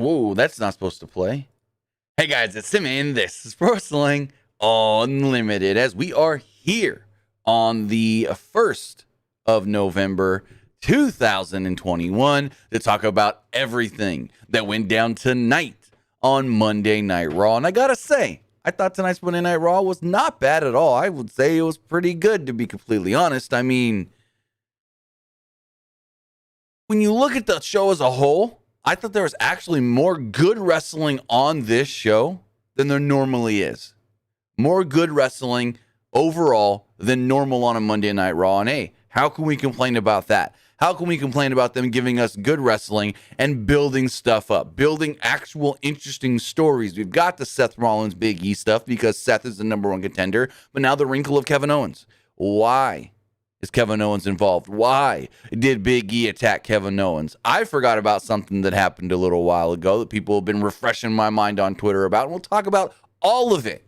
Whoa, that's not supposed to play. Hey guys, it's Tim, and this is Pro Wrestling Unlimited, as we are here on the 1st of November 2021 to talk about everything that went down tonight on Monday Night Raw. And I gotta say, I thought tonight's Monday Night Raw was not bad at all. I would say it was pretty good, to be completely honest. I mean, when you look at the show as a whole, I thought there was actually more good wrestling on this show than there normally is. More good wrestling overall than normal on a Monday Night Raw. And hey, how can we complain about that? How can we complain about them giving us good wrestling and building stuff up, building actual interesting stories? We've got the Seth Rollins Big E stuff because Seth is the #1 contender, but now the wrinkle of Kevin Owens. Why is Kevin Owens involved? Why did Big E attack Kevin Owens? I forgot about something that happened a little while ago that people have been refreshing my mind on Twitter about, and we'll talk about all of it,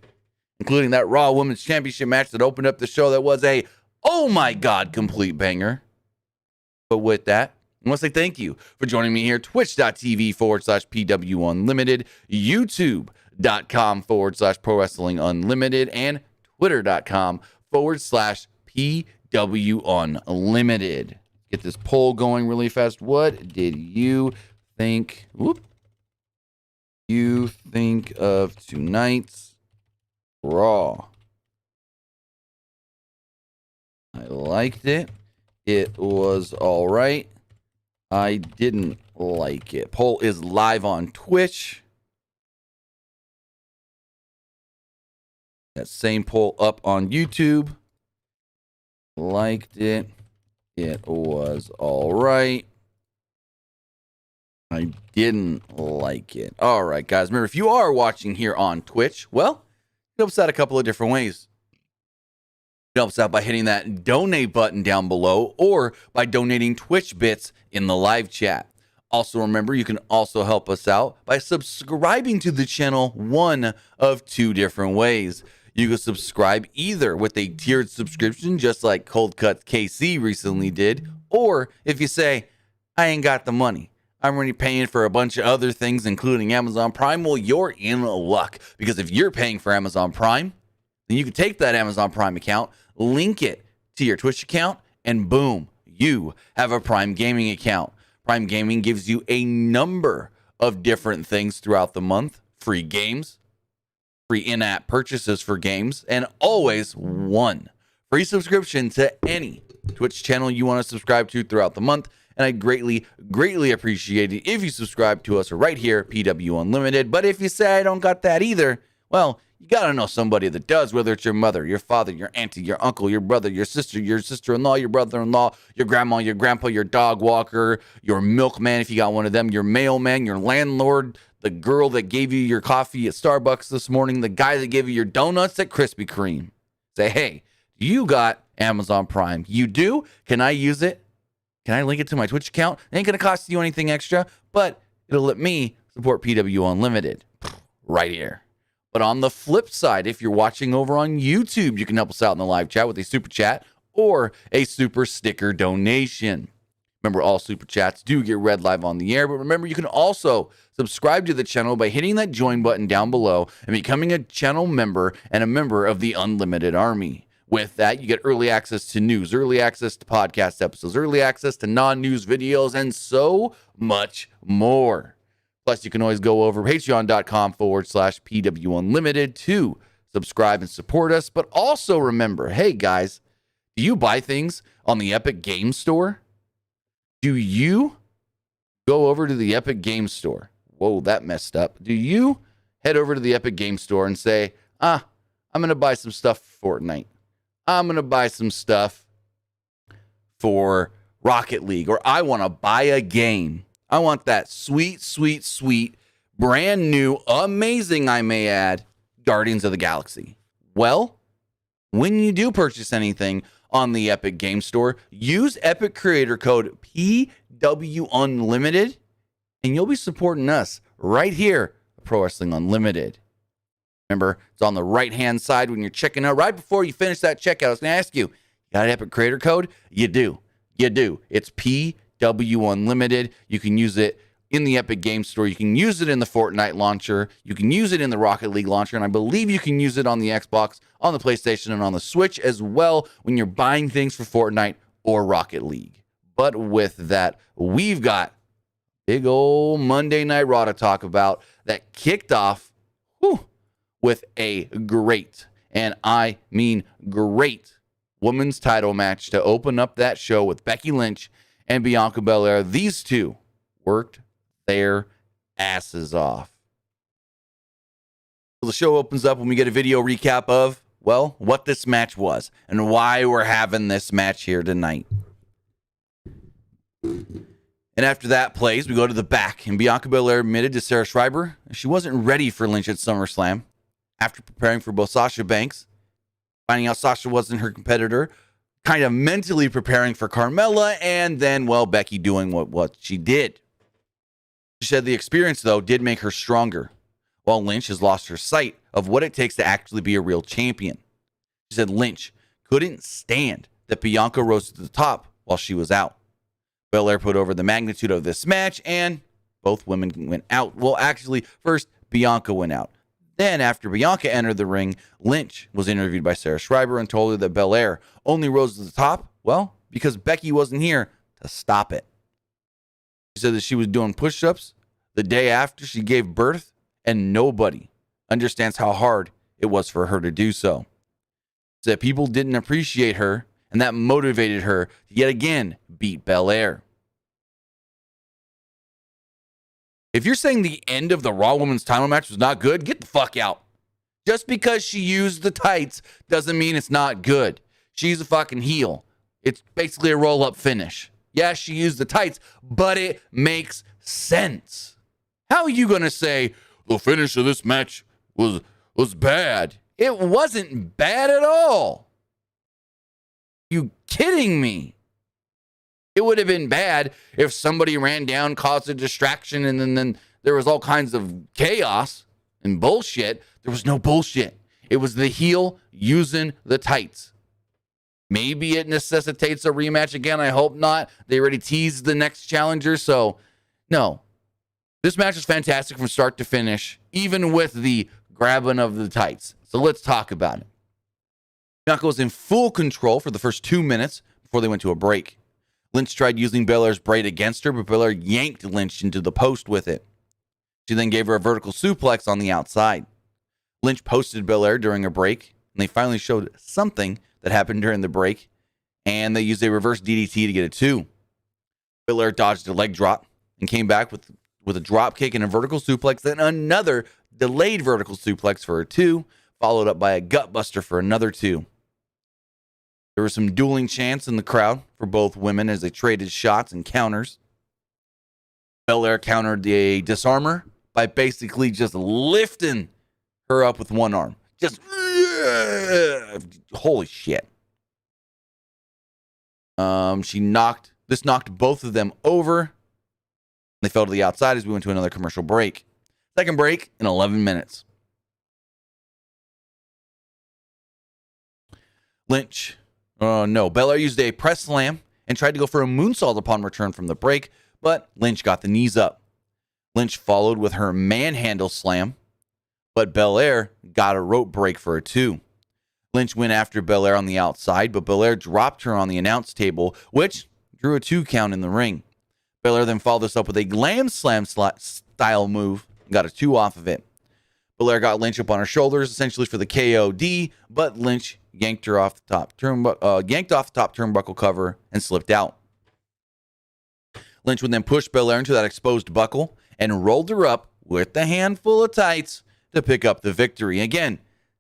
including that Raw Women's Championship match that opened up the show that was a, oh my God, complete banger. But with that, I want to say thank you for joining me here, twitch.tv/PWUnlimited, youtube.com/Pro Wrestling Unlimited, and twitter.com/PWUnlimited. Get this poll going really fast. What did you think? You think of tonight's Raw? I liked it. It was all right. I didn't like it. Poll is live on Twitch. That same poll up on YouTube. Liked it. It was all right. I didn't like it. All right, guys. Remember, if you are watching here on Twitch, well, it helps out a couple of different ways. It helps out by hitting that donate button down below or by donating Twitch bits in the live chat. Also, remember, you can also help us out by subscribing to the channel one of two different ways. You can subscribe either with a tiered subscription, just like Cold Cuts KC recently did, or if you say, I ain't got the money, I'm already paying for a bunch of other things, including Amazon Prime, well, you're in luck. Because if you're paying for Amazon Prime, then you can take that Amazon Prime account, link it to your Twitch account, and boom, you have a Prime Gaming account. Prime Gaming gives you a number of different things throughout the month. Free games, free in-app purchases for games, and always one free subscription to any Twitch channel you want to subscribe to throughout the month. And I greatly, greatly appreciate it if you subscribe to us right here, PW Unlimited. But if you say I don't got that either, well, you got to know somebody that does, whether it's your mother, your father, your auntie, your uncle, your brother, your sister-in-law, your brother-in-law, your grandma, your grandpa, your dog walker, your milkman, if you got one of them, your mailman, your landlord, the girl that gave you your coffee at Starbucks this morning, the guy that gave you your donuts at Krispy Kreme. Say, hey, you got Amazon Prime. You do? Can I use it? Can I link it to my Twitch account? It ain't going to cost you anything extra, but it'll let me support PW Unlimited right here. But on the flip side, if you're watching over on YouTube, you can help us out in the live chat with a super chat or a super sticker donation. Remember, all super chats do get read live on the air, but remember, you can also subscribe to the channel by hitting that join button down below and becoming a channel member and a member of the Unlimited Army. With that, you get early access to news, early access to podcast episodes, early access to non-news videos, and so much more. Plus, you can always go over patreon.com/PWUnlimited to subscribe and support us. But also remember, hey guys, do you buy things on the Epic Game Store? Do you go over to the Epic Game Store? Whoa, that messed up. Do you head over to the Epic Game Store and say, I'm going to buy some stuff for Fortnite. I'm going to buy some stuff for Rocket League, or I want to buy a game. I want that sweet, sweet, sweet, brand new, amazing, I may add, Guardians of the Galaxy. Well, when you do purchase anything on the Epic Game Store, use Epic Creator Code PWUnlimited, and you'll be supporting us right here at Pro Wrestling Unlimited. Remember, it's on the right-hand side when you're checking out. Right before you finish that checkout, I was going to ask you, got an Epic Creator Code? You do. It's PWUnlimited. You can use it in the Epic Games Store. You can use it in the Fortnite launcher. You can use it in the Rocket League launcher. And I believe you can use it on the Xbox, on the PlayStation, and on the Switch as well when you're buying things for Fortnite or Rocket League. But with that, we've got big old Monday Night Raw to talk about that kicked off with a great, and I mean great, women's title match to open up that show with Becky Lynch and Bianca Belair. These two worked their asses off. So the show opens up when we get a video recap of, well, what this match was and why we're having this match here tonight. And after that plays, we go to the back, and Bianca Belair admitted to Sarah Schreiber she wasn't ready for Lynch at SummerSlam after preparing for both Sasha Banks, finding out Sasha wasn't her competitor, kind of mentally preparing for Carmella, and then, well, Becky doing what she did. She said the experience, though, did make her stronger, while Lynch has lost her sight of what it takes to actually be a real champion. She said Lynch couldn't stand that Bianca rose to the top while she was out. Belair put over the magnitude of this match, and both women went out. Well, actually, first, Bianca went out. Then, after Bianca entered the ring, Lynch was interviewed by Sarah Schreiber and told her that Belair only rose to the top, well, because Becky wasn't here to stop it. She said that she was doing push-ups the day after she gave birth, and nobody understands how hard it was for her to do so. She said people didn't appreciate her, and that motivated her to yet again beat Belair. If you're saying the end of the Raw Women's title match was not good, get the fuck out. Just because she used the tights doesn't mean it's not good. She's a fucking heel. It's basically a roll-up finish. Yeah, she used the tights, but it makes sense. How are you going to say the finish of this match was bad? It wasn't bad at all. You kidding me? It would have been bad if somebody ran down, caused a distraction, and then there was all kinds of chaos and bullshit. There was no bullshit. It was the heel using the tights. Maybe it necessitates a rematch again. I hope not. They already teased the next challenger, so no. This match was fantastic from start to finish, even with the grabbing of the tights. So let's talk about it. Bianca was in full control for the first 2 minutes before they went to a break. Lynch tried using Belair's braid against her, but Belair yanked Lynch into the post with it. She then gave her a vertical suplex on the outside. Lynch posted Belair during a break, and they finally showed something that happened during the break, and they used a reverse DDT to get a 2. Belair dodged a leg drop and came back with a drop kick and a vertical suplex, then another delayed vertical suplex for a 2, followed up by a gut buster for another 2. There was some dueling chants in the crowd for both women as they traded shots and counters. Belair countered the disarmer by basically just lifting her up with one arm. Just, holy shit. This knocked both of them over. They fell to the outside as we went to another commercial break. Second break in 11 minutes. Belair used a press slam and tried to go for a moonsault upon return from the break, but Lynch got the knees up. Lynch followed with her manhandle slam, but Belair got a rope break for a 2. Lynch went after Belair on the outside, but Belair dropped her on the announce table, which drew a 2 count in the ring. Belair then followed this up with a glam slam style move and got a 2 off of it. Belair got Lynch up on her shoulders, essentially for the KOD, but Lynch yanked off the top turnbuckle cover and slipped out. Lynch would then push Belair into that exposed buckle and rolled her up with the handful of tights to pick up the victory. Again,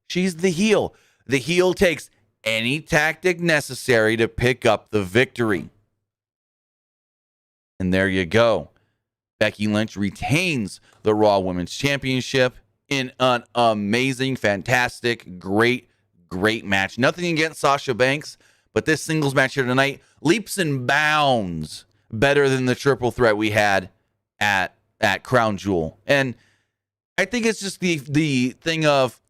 she's the heel. The heel takes any tactic necessary to pick up the victory. And there you go. Becky Lynch retains the Raw Women's Championship in an amazing, fantastic, great match. Nothing against Sasha Banks, but this singles match here tonight leaps and bounds better than the triple threat we had at Crown Jewel. And I think it's just the thing of,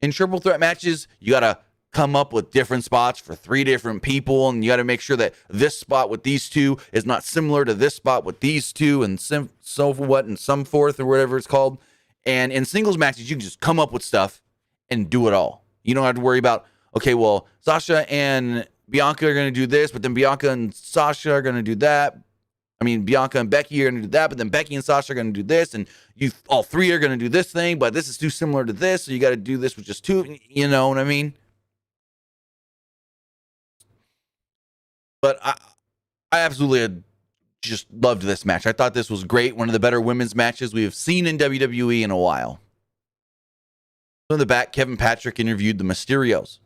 in triple threat matches, you gotta come up with different spots for 3 different people, and you got to make sure that this spot with these 2 is not similar to this spot with these 2, and so what, and some forth, or whatever it's called. And in singles matches, you can just come up with stuff and do it all. You don't have to worry about, okay, well, Sasha and Bianca are going to do this, but then Bianca and Sasha are going to do that. I mean, Bianca and Becky are going to do that, but then Becky and Sasha are going to do this, and you all 3 are going to do this thing, but this is too similar to this, so you got to do this with just 2. You know what I mean? But I absolutely just loved this match. I thought this was great. One of the better women's matches we have seen in WWE in a while. In the back, Kevin Patrick interviewed the Mysterios.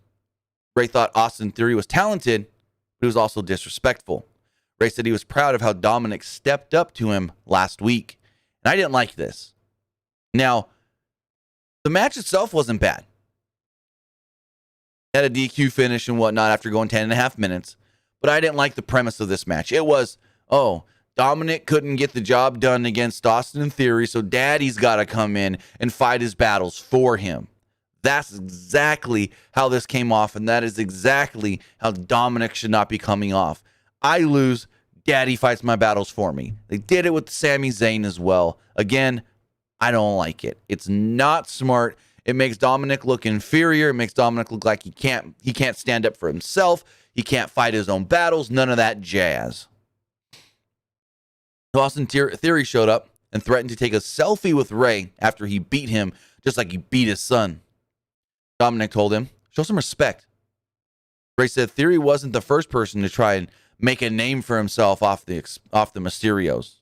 Ray thought Austin Theory was talented, but he was also disrespectful. Ray said he was proud of how Dominic stepped up to him last week. And I didn't like this. Now, the match itself wasn't bad. It had a DQ finish and whatnot after going 10.5 minutes. But I didn't like the premise of this match. It was, Dominic couldn't get the job done against Austin Theory, so Daddy's got to come in and fight his battles for him. That's exactly how this came off, and that is exactly how Dominic should not be coming off. I lose, Daddy fights my battles for me. They did it with Sami Zayn as well. Again, I don't like it. It's not smart. It makes Dominic look inferior. It makes Dominic look like he can't stand up for himself. He can't fight his own battles. None of that jazz. Austin Theory showed up and threatened to take a selfie with Ray after he beat him, just like he beat his son. Dominic told him, show some respect. Ray said Theory wasn't the first person to try and make a name for himself off the Mysterios.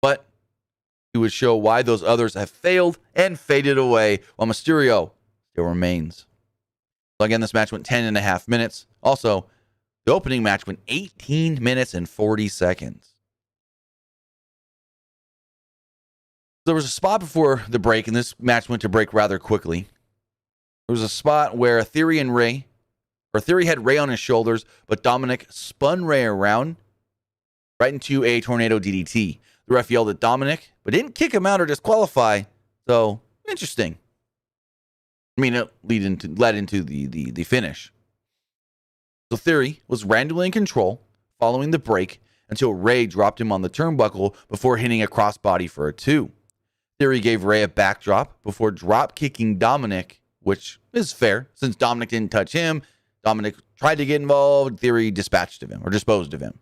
But he would show why those others have failed and faded away, while Mysterio still remains. So again, this match went 10.5 minutes. Also, the opening match went 18 minutes and 40 seconds. There was a spot before the break, and this match went to break rather quickly. There was a spot where Theory had Ray on his shoulders, but Dominic spun Ray around right into a tornado DDT. The ref yelled at Dominic, but didn't kick him out or disqualify. So, interesting. I mean, it led into the finish. So Theory was randomly in control following the break until Ray dropped him on the turnbuckle before hitting a crossbody for a 2. Theory gave Ray a backdrop before drop kicking Dominic, which is fair since Dominic didn't touch him. Dominic tried to get involved. Theory disposed of him.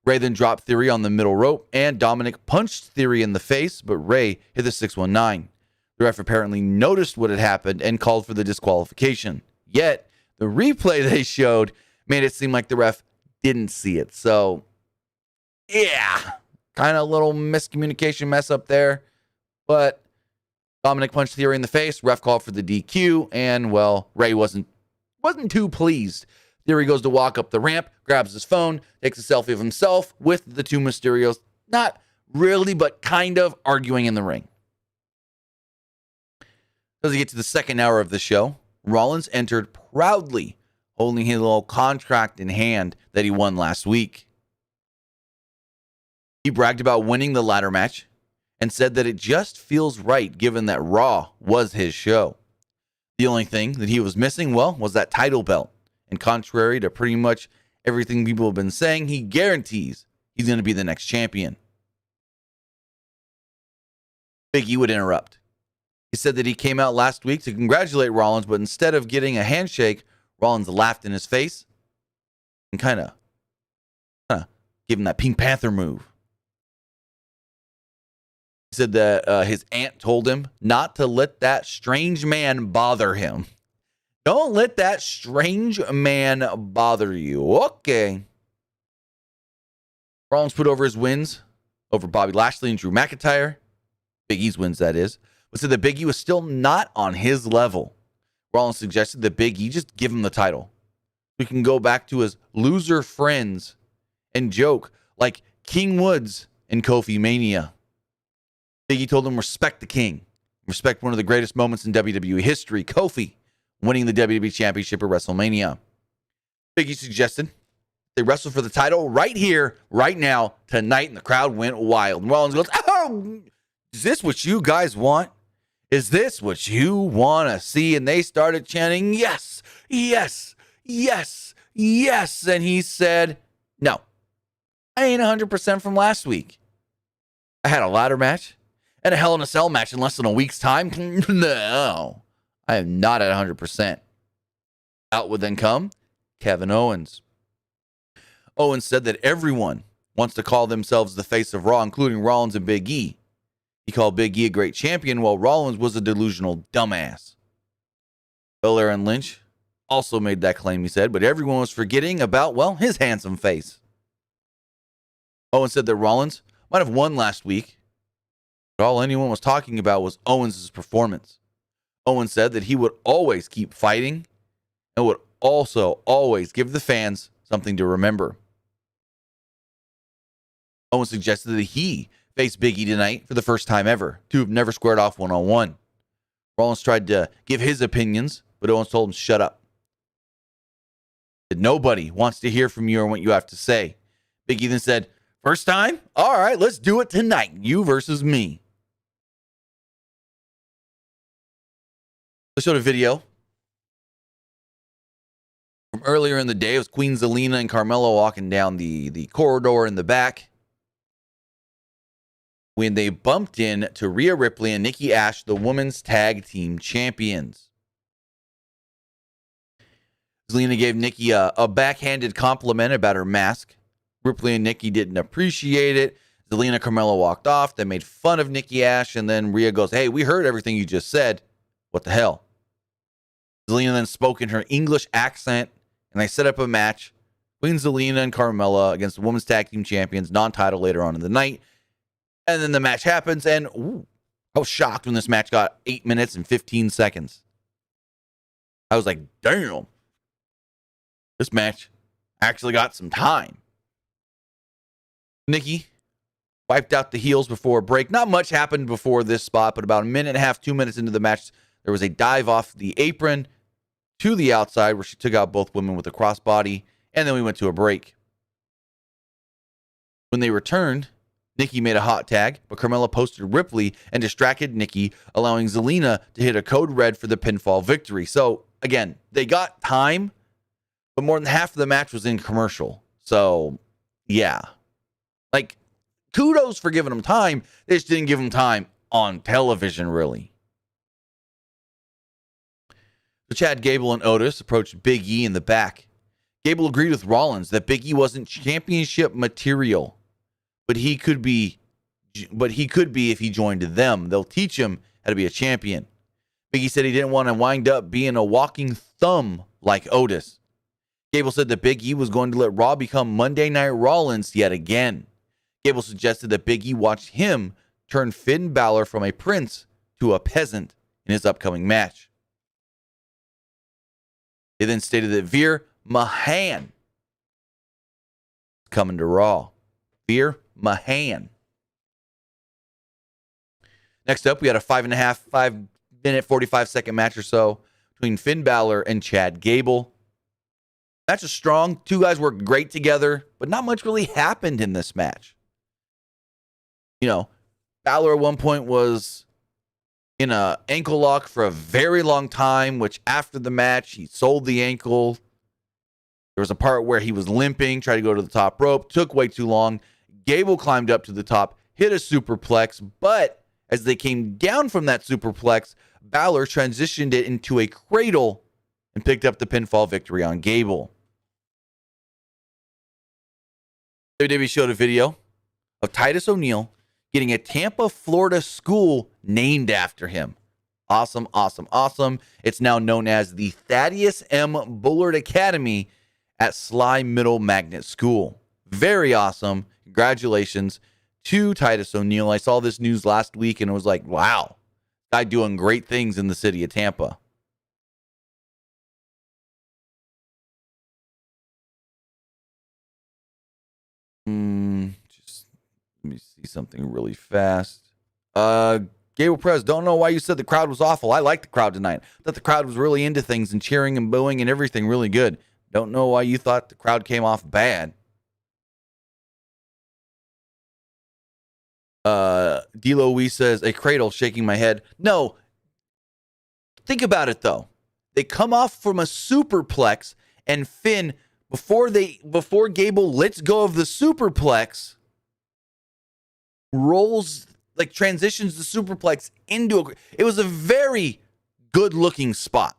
Ray then dropped Theory on the middle rope, and Dominic punched Theory in the face, but Ray hit the 619. The ref apparently noticed what had happened and called for the disqualification. Yet, the replay they showed made it seem like the ref didn't see it. So, yeah, kind of a little miscommunication mess up there. But Dominic punched Theory in the face. Ref called for the DQ, and, well, Ray wasn't too pleased. Theory goes to walk up the ramp, grabs his phone, takes a selfie of himself with the 2 Mysterios. Not really, but kind of arguing in the ring. As we get to the second hour of the show, Rollins entered proudly, holding his little contract in hand that he won last week. He bragged about winning the ladder match and said that it just feels right given that Raw was his show. The only thing that he was missing, was that title belt. And contrary to pretty much everything people have been saying, he guarantees he's going to be the next champion. Big E would interrupt. He said that he came out last week to congratulate Rollins, but instead of getting a handshake, Rollins laughed in his face and kind of gave him that Pink Panther move. He said that his aunt told him not to let that strange man bother him. Don't let that strange man bother you. Okay. Rollins put over his wins over Bobby Lashley and Drew McIntyre. Big E's wins, that is. But said that Big E was still not on his level. Rollins suggested that Big E just give him the title. We can go back to his loser friends and joke like King Woods in Kofi Mania. Big E told him respect the king. Respect one of the greatest moments in WWE history, Kofi winning the WWE Championship at WrestleMania. Big E suggested they wrestle for the title right here, right now, tonight, and the crowd went wild. And Rollins goes, "Oh, is this what you guys want? Is this what you want to see? And they started chanting, yes, yes, yes, yes. And he said, no, I ain't 100% from last week. I had a ladder match and a Hell in a Cell match in less than a week's time. No, I am not at 100%. Out would then come Kevin Owens. Owens said that everyone wants to call themselves the face of Raw, including Rollins and Big E. He called Big E a great champion, while Rollins was a delusional dumbass. Balor and Lynch also made that claim, he said, but everyone was forgetting about, well, his handsome face. Owens said that Rollins might have won last week, but all anyone was talking about was Owens' performance. Owens said that he would always keep fighting and would also always give the fans something to remember. Owens suggested that he face Big E tonight for the first time ever. Two have never squared off one-on-one. Rollins tried to give his opinions, but Owens told him, shut up. Said, nobody wants to hear from you or what you have to say. Big E then said, first time? All right, let's do it tonight. You versus me. They showed a video from earlier in the day. It was Queen Zelina and Carmella walking down the corridor in the back when they bumped in to Rhea Ripley and Nikki Ash, the women's tag team champions. Zelina gave Nikki a backhanded compliment about her mask. Ripley and Nikki didn't appreciate it. Zelina and Carmella walked off. They made fun of Nikki Ash, and then Rhea goes, hey, we heard everything you just said. What the hell? Zelina then spoke in her English accent, and they set up a match. Queen Zelina and Carmella against the women's tag team champions, non-title later on in the night. And then the match happens, and I was shocked when this match got 8 minutes and 15 seconds. I was like, damn. This match actually got some time. Nikki wiped out the heels before a break. Not much happened before this spot, but about a minute and a half, 2 minutes into the match, there was a dive off the apron to the outside where she took out both women with a crossbody, and then we went to a break. When they returned, Nikki made a hot tag, but Carmella posted Ripley and distracted Nikki, allowing Zelina to hit a code red for the pinfall victory. So, again, they got time, but more than half of the match was in commercial. So, yeah. Like, kudos for giving them time. They just didn't give them time on television, really. So Chad Gable and Otis approached Big E in the back. Gable agreed with Rollins that Big E wasn't championship material, but he could be if he joined them. They'll teach him how to be a champion. Big E said he didn't want to wind up being a walking thumb like Otis. Gable said that Big E was going to let Raw become Monday Night Rollins yet again. Gable suggested that Big E watch him turn Finn Balor from a prince to a peasant in his upcoming match. They then stated that Veer Mahan is coming to Raw. Veer Mahan. Next up, we had a 5 minute, 45-second match or so between Finn Balor and Chad Gable. Match was strong. Two guys worked great together, but not much really happened in this match. You know, Balor at one point was in an ankle lock for a very long time, which after the match, he sold the ankle. There was a part where he was limping, tried to go to the top rope, took way too long. Gable climbed up to the top, hit a superplex, but as they came down from that superplex, Balor transitioned it into a cradle and picked up the pinfall victory on Gable. WWE showed a video of Titus O'Neil getting a Tampa, Florida school named after him. Awesome, awesome, awesome. It's now known as the Thaddeus M. Bullard Academy at Sly Middle Magnet School. Very awesome. Congratulations to Titus O'Neil. I saw this news last week and it was like, wow, guy doing great things in the city of Tampa. Just let me see something really fast. Gable Perez, don't know why you said the crowd was awful. I liked the crowd tonight. I thought the crowd was really into things and cheering and booing and everything really good. Don't know why you thought the crowd came off bad. D'Lo Wee says, a cradle, shaking my head. No, think about it though. They come off from a superplex, and Finn, before Gable lets go of the superplex, rolls, like transitions the superplex into it was a very good looking spot.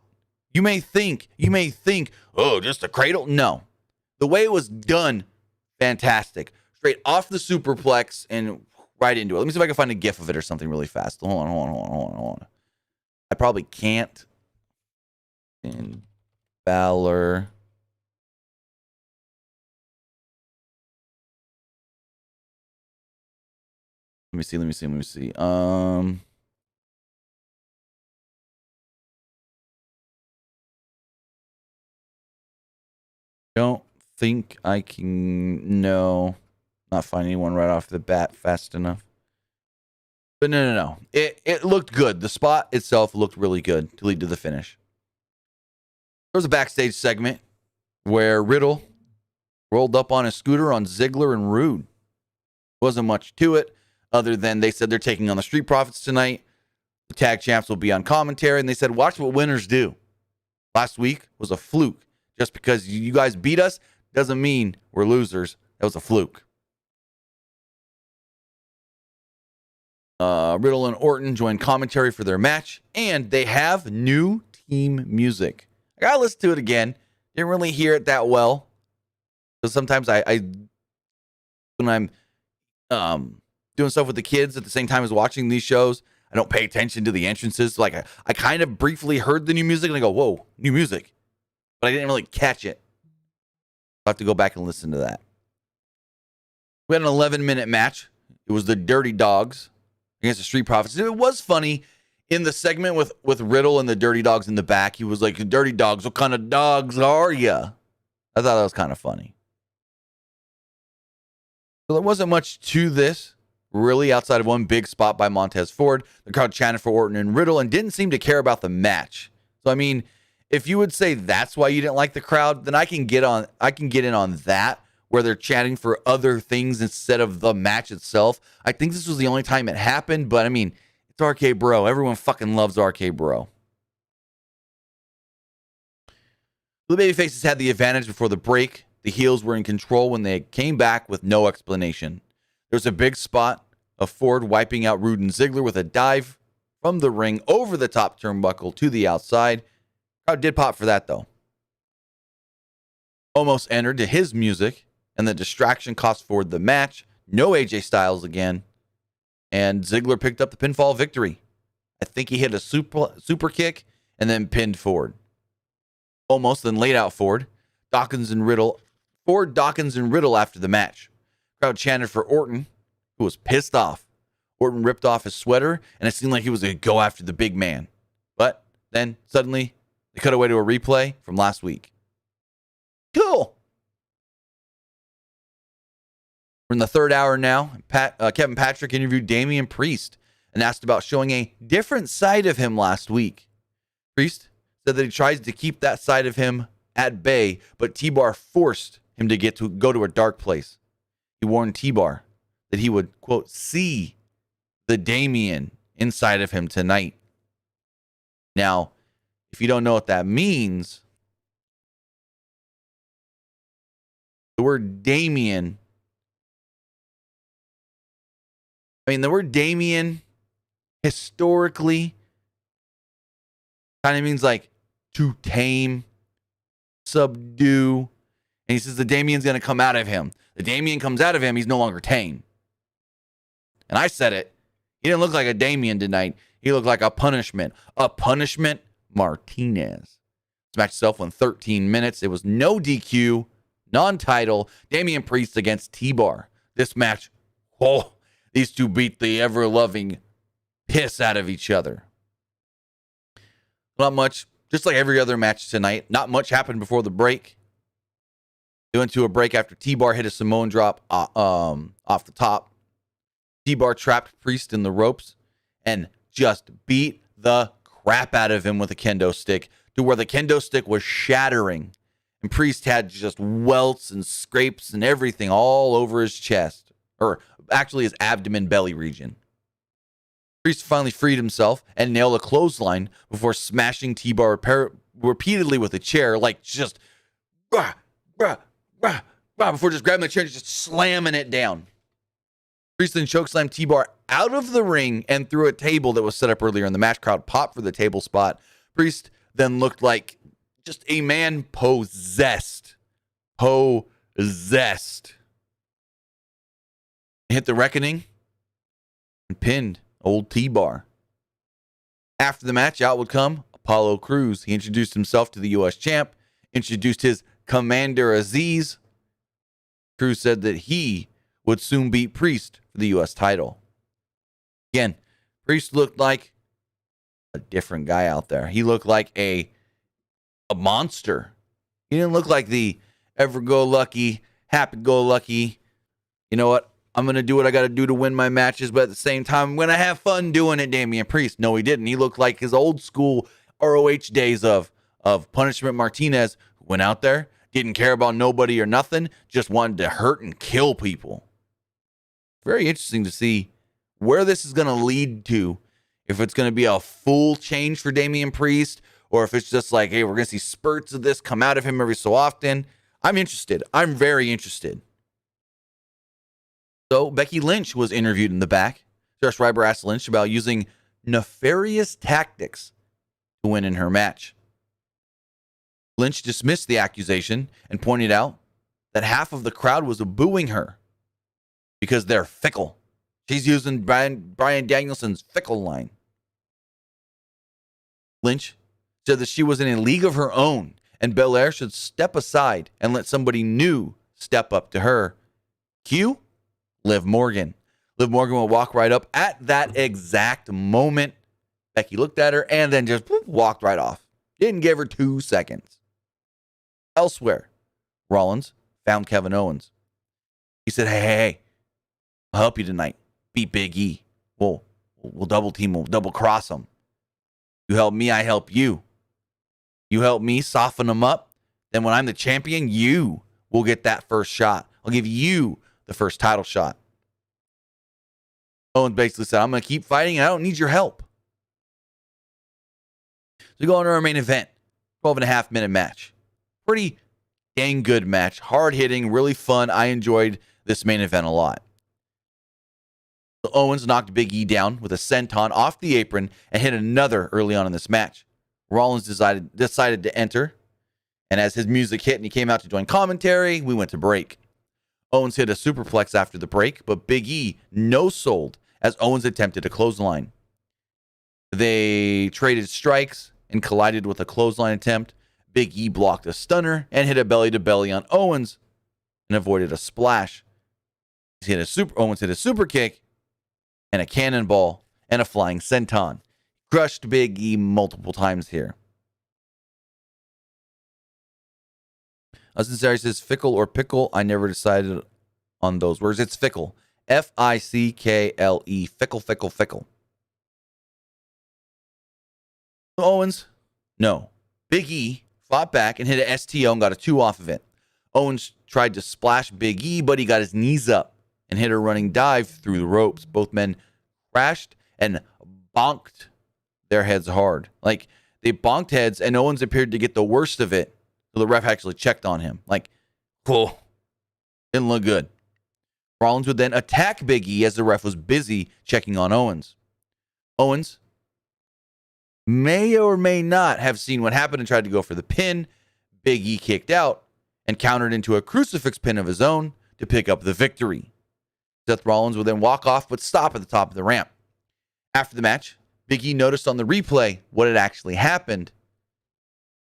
You may think, oh, just a cradle. No. The way it was done, fantastic. Straight off the superplex and right into it. Let me see if I can find a GIF of it or something really fast. Hold on. I probably can't. And Balor. Let me see. Don't think I can. No, not find anyone right off the bat fast enough. But no. It looked good. The spot itself looked really good to lead to the finish. There was a backstage segment where Riddle rolled up on a scooter on Ziggler and Rude. Wasn't much to it other than they said they're taking on the Street Profits tonight. The tag champs will be on commentary, and they said, watch what winners do. Last week was a fluke. Just because you guys beat us doesn't mean we're losers. That was a fluke. Riddle and Orton joined commentary for their match, and they have new team music. I gotta listen to it again. Didn't really hear it that well. Because sometimes I when I'm doing stuff with the kids at the same time as watching these shows, I don't pay attention to the entrances. Like I kind of briefly heard the new music and I go, whoa, new music. But I didn't really catch it. I'll have to go back and listen to that. We had an 11-minute match. It was the Dirty Dogs against the Street Profits. It was funny in the segment with Riddle and the Dirty Dogs in the back. He was like, Dirty Dogs, what kind of dogs are ya? I thought that was kind of funny. So there wasn't much to this, really, outside of one big spot by Montez Ford. The crowd chanted for Orton and Riddle and didn't seem to care about the match. So, I mean, if you would say that's why you didn't like the crowd, then I can get in on that, where they're chanting for other things instead of the match itself. I think this was the only time it happened, but I mean, it's RK Bro. Everyone fucking loves RK Bro. The babyfaces had the advantage before the break. The heels were in control when they came back with no explanation. There was a big spot of Ford wiping out Rude and Ziggler with a dive from the ring over the top turnbuckle to the outside. Crowd did pop for that, though. Almost entered to his music, and the distraction cost Ford the match. No AJ Styles again. And Ziggler picked up the pinfall victory. I think he hit a super kick and then pinned Ford. Almost, then laid out Ford. Ford, Dawkins, and Riddle after the match. Crowd chanted for Orton, who was pissed off. Orton ripped off his sweater, and it seemed like he was going to go after the big man. But then, suddenly, they cut away to a replay from last week. Cool. We're in the third hour now. Kevin Patrick interviewed Damian Priest and asked about showing a different side of him last week. Priest said that he tries to keep that side of him at bay, but T-Bar forced him to go to a dark place. He warned T-Bar that he would, quote, see the Damian inside of him tonight. Now, if you don't know what that means, the word Damian, the word Damian historically kind of means like to tame, subdue. And he says the Damian's going to come out of him. The Damian comes out of him, he's no longer tame. And I said it. He didn't look like a Damian tonight. He looked like a punishment. A punishment Martinez. This match itself went 13 minutes. It was no DQ, non-title. Damian Priest against T-Bar. This match, these two beat the ever-loving piss out of each other. Not much. Just like every other match tonight, not much happened before the break. We went to a break after T-Bar hit a Samoan drop off the top. T-Bar trapped Priest in the ropes and just beat the crap out of him with a kendo stick to where the kendo stick was shattering. And Priest had just welts and scrapes and everything all over his chest. Or actually his abdomen belly region. Priest finally freed himself and nailed a clothesline before smashing T-Bar repeatedly with a chair, like just before just grabbing the chair and just slamming it down. Priest then chokeslammed T-Bar out of the ring and through a table that was set up earlier in the match. Crowd popped for the table spot. Priest then looked like just a man possessed. Hit the Reckoning and pinned old T-Bar. After the match, out would come Apollo Crews. He introduced himself to the U.S. champ, introduced his Commander Aziz. Crews said that he would soon beat Priest for the U.S. title. Again, Priest looked like a different guy out there. He looked like a monster. He didn't look like the ever-go-lucky, happy-go-lucky, you know what, I'm going to do what I got to do to win my matches, but at the same time, I'm going to have fun doing it, Damian Priest. No, he didn't. He looked like his old school ROH days of Punishment Martinez, who went out there, didn't care about nobody or nothing, just wanted to hurt and kill people. Very interesting to see where this is going to lead to, if it's going to be a full change for Damian Priest, or if it's just like, hey, we're going to see spurts of this come out of him every so often. I'm interested. I'm very interested. So Becky Lynch was interviewed in the back. Sarah Schreiber asked Lynch about using nefarious tactics to win in her match. Lynch dismissed the accusation and pointed out that half of the crowd was booing her because they're fickle. She's using Bryan Danielson's fickle line. Lynch said that she was in a league of her own and Belair should step aside and let somebody new step up to her. Cue Liv Morgan. Liv Morgan will walk right up at that exact moment. Becky looked at her and then just walked right off. Didn't give her 2 seconds. Elsewhere, Rollins found Kevin Owens. He said, hey, I'll help you tonight. Beat Big E. We'll double team, we'll double cross him. You help me, I help you. You help me soften him up. Then when I'm the champion, you will get that first shot. I'll give you the first title shot. Owens basically said, I'm going to keep fighting and I don't need your help. So we go on to our main event. 12.5-minute match. Pretty dang good match. Hard hitting, really fun. I enjoyed this main event a lot. So Owens knocked Big E down with a senton off the apron and hit another early on in this match. Rollins decided to enter. And as his music hit and he came out to join commentary, we went to break. Owens hit a superplex after the break, but Big E no-sold as Owens attempted a clothesline. They traded strikes and collided with a clothesline attempt. Big E blocked a stunner and hit a belly-to-belly on Owens and avoided a splash. Owens hit a super kick and a cannonball and a flying senton. Crushed Big E multiple times here. Sinceri says fickle or pickle. I never decided on those words. It's fickle. F-I-C-K-L-E. Fickle, fickle, fickle. Owens, no. Big E fought back and hit an STO and got a 2 off of it. Owens tried to splash Big E, but he got his knees up and hit a running dive through the ropes. Both men crashed and bonked their heads hard. Like, they bonked heads, and Owens appeared to get the worst of it. So the ref actually checked on him. Like, whoa, didn't look good. Rollins would then attack Big E as the ref was busy checking on Owens. Owens may or may not have seen what happened and tried to go for the pin. Big E kicked out and countered into a crucifix pin of his own to pick up the victory. Seth Rollins would then walk off but stop at the top of the ramp. After the match, Big E noticed on the replay what had actually happened.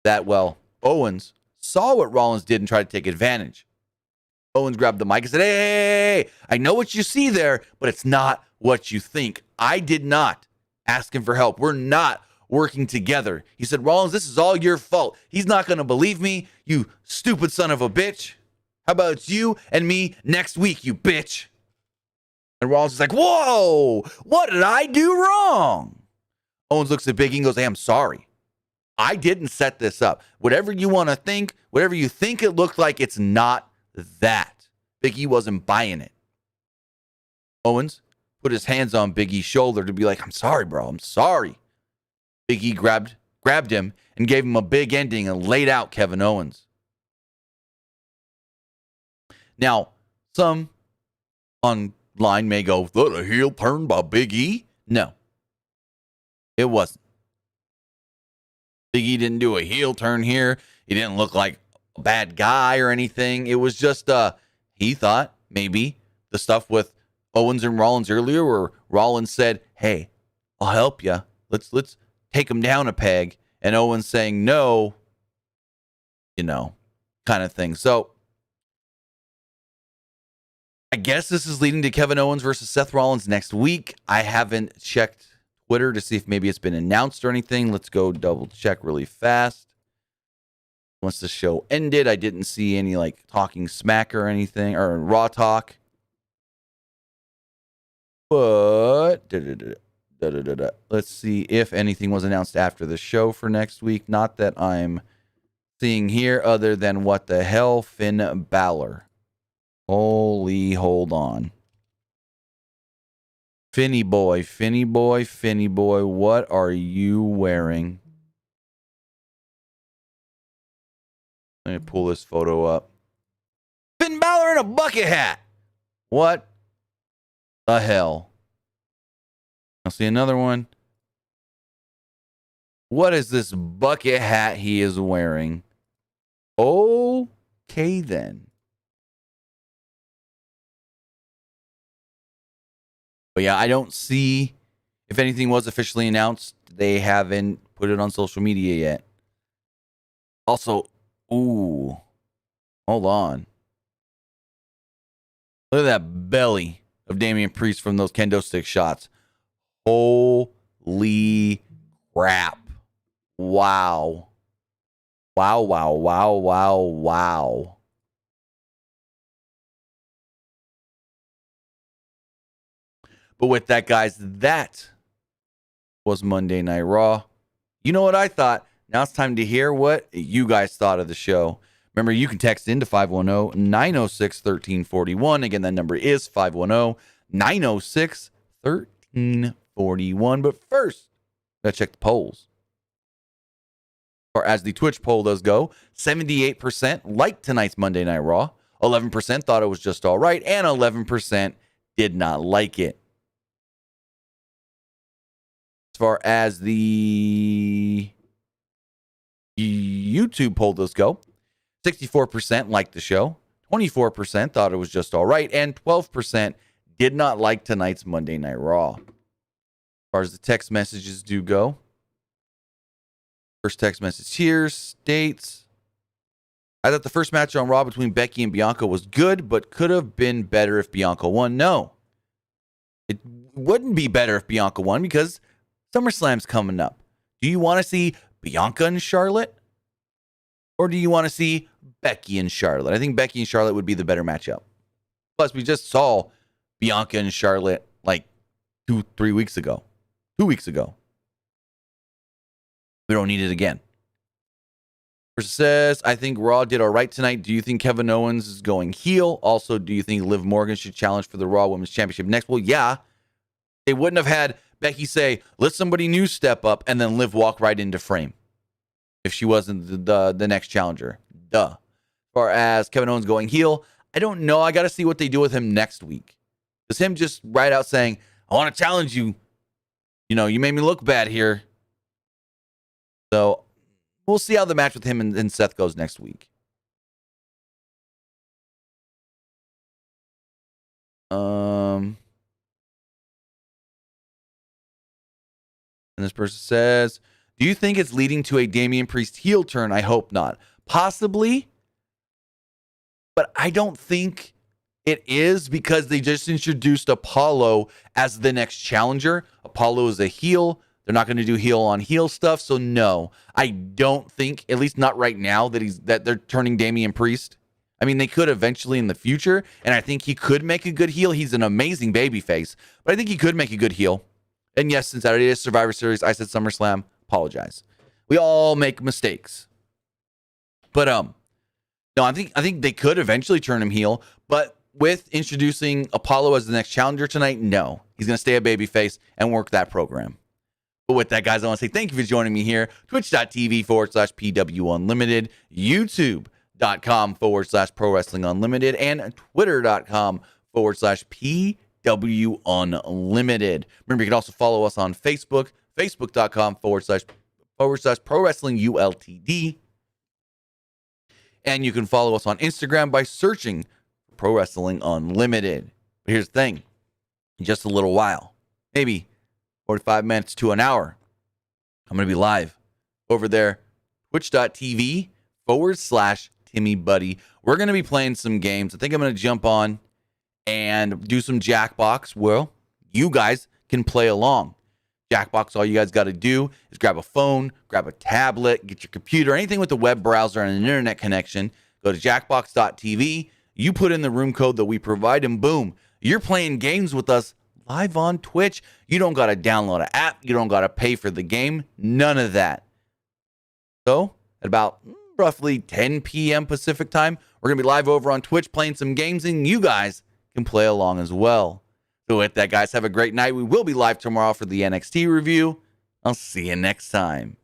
That, well, Owens saw what Rollins did and tried to take advantage. Owens grabbed the mic and said, hey, I know what you see there, but it's not what you think. I did not ask him for help. We're not working together. He said, Rollins, this is all your fault. He's not going to believe me, you stupid son of a bitch. How about it's you and me next week, you bitch? And Rollins is like, whoa, what did I do wrong? Owens looks at Big E and goes, hey, I'm sorry. I didn't set this up. Whatever you want to think, whatever you think it looked like, it's not that. Big E wasn't buying it. Owens put his hands on Big E's shoulder to be like, I'm sorry, bro. I'm sorry. Big E grabbed him and gave him a big ending and laid out Kevin Owens. Now, some online may go, "That a heel turn by Big E?" No, it wasn't. Big E didn't do a heel turn here. He didn't look like a bad guy or anything. It was just he thought maybe the stuff with Owens and Rollins earlier, where Rollins said, "Hey, I'll help you. Let's take him down a peg," and Owens saying no, kind of thing. So I guess this is leading to Kevin Owens versus Seth Rollins next week. I haven't checked Twitter to see if maybe it's been announced or anything. Let's go double check really fast. Once the show ended, I didn't see any talking smack or anything, or Raw talk. But let's see if anything was announced after the show for next week. Not that I'm seeing here, other than what the hell, Finn Balor. Holy, hold on. Finny boy, what are you wearing? Let me pull this photo up. Finn Balor in a bucket hat. What the hell? I'll see another one. What is this bucket hat he is wearing? Okay, then. But yeah, I don't see if anything was officially announced. They haven't put it on social media yet. Also, hold on. Look at that belly of Damian Priest from those kendo stick shots. Holy crap. Wow. Wow. But with that, guys, that was Monday Night Raw. You know what I thought? Now it's time to hear what you guys thought of the show. Remember, you can text into 510-906-1341. Again, that number is 510-906-1341. But first, let's check the polls. Or as the Twitch poll does go, 78% liked tonight's Monday Night Raw, 11% thought it was just all right, and 11% did not like it. As far as the YouTube poll does go, 64% liked the show, 24% thought it was just all right, and 12% did not like tonight's Monday Night Raw. As far as the text messages do go, first text message here states, I thought the first match on Raw between Becky and Bianca was good, but could have been better if Bianca won. No, it wouldn't be better if Bianca won because SummerSlam's coming up. Do you want to see Bianca and Charlotte? Or do you want to see Becky and Charlotte? I think Becky and Charlotte would be the better matchup. Plus, we just saw Bianca and Charlotte 2 weeks ago. 2 weeks ago. We don't need it again. First says, I think Raw did all right tonight. Do you think Kevin Owens is going heel? Also, do you think Liv Morgan should challenge for the Raw Women's Championship next? Well, yeah. They wouldn't have had Becky say, let somebody new step up, and then Liv walk right into frame if she wasn't the next challenger. Duh. As far as Kevin Owens going heel, I don't know. I got to see what they do with him next week. Is him just right out saying, I want to challenge you. You made me look bad here. So we'll see how the match with him and Seth goes next week. And this person says, do you think it's leading to a Damian Priest heel turn? I hope not. Possibly. But I don't think it is because they just introduced Apollo as the next challenger. Apollo is a heel. They're not going to do heel on heel stuff. So no, I don't think, at least not right now, that they're turning Damian Priest. I mean, they could eventually in the future, and I think he could make a good heel. He's an amazing babyface, but I think he could make a good heel. And yes, since Saturday is Survivor Series, I said SummerSlam. Apologize. We all make mistakes. But no, I think they could eventually turn him heel, but with introducing Apollo as the next challenger tonight? No. He's going to stay a babyface and work that program. But with that, guys, I want to say thank you for joining me here. Twitch.tv/PWUnlimited, YouTube.com/Pro Wrestling Unlimited, and Twitter.com/PWUnlimited. Remember, you can also follow us on Facebook, Facebook.com/Pro Wrestling ULTD. And you can follow us on Instagram by searching Pro Wrestling Unlimited. But here's the thing. In just a little while, maybe 45 minutes to an hour, I'm going to be live over there, twitch.tv/TimmyBuddy. We're going to be playing some games. I think I'm going to jump on and do some Jackbox. Well, you guys can play along. Jackbox, all you guys got to do is grab a phone, grab a tablet, get your computer, anything with a web browser and an internet connection. Go to jackbox.tv. You put in the room code that we provide, and boom, you're playing games with us live on Twitch. You don't got to download an app. You don't got to pay for the game. None of that. So at about roughly 10 p.m. Pacific time, we're going to be live over on Twitch playing some games, and you guys can play along as well. So with that, guys, have a great night. We will be live tomorrow for the NXT review. I'll see you next time.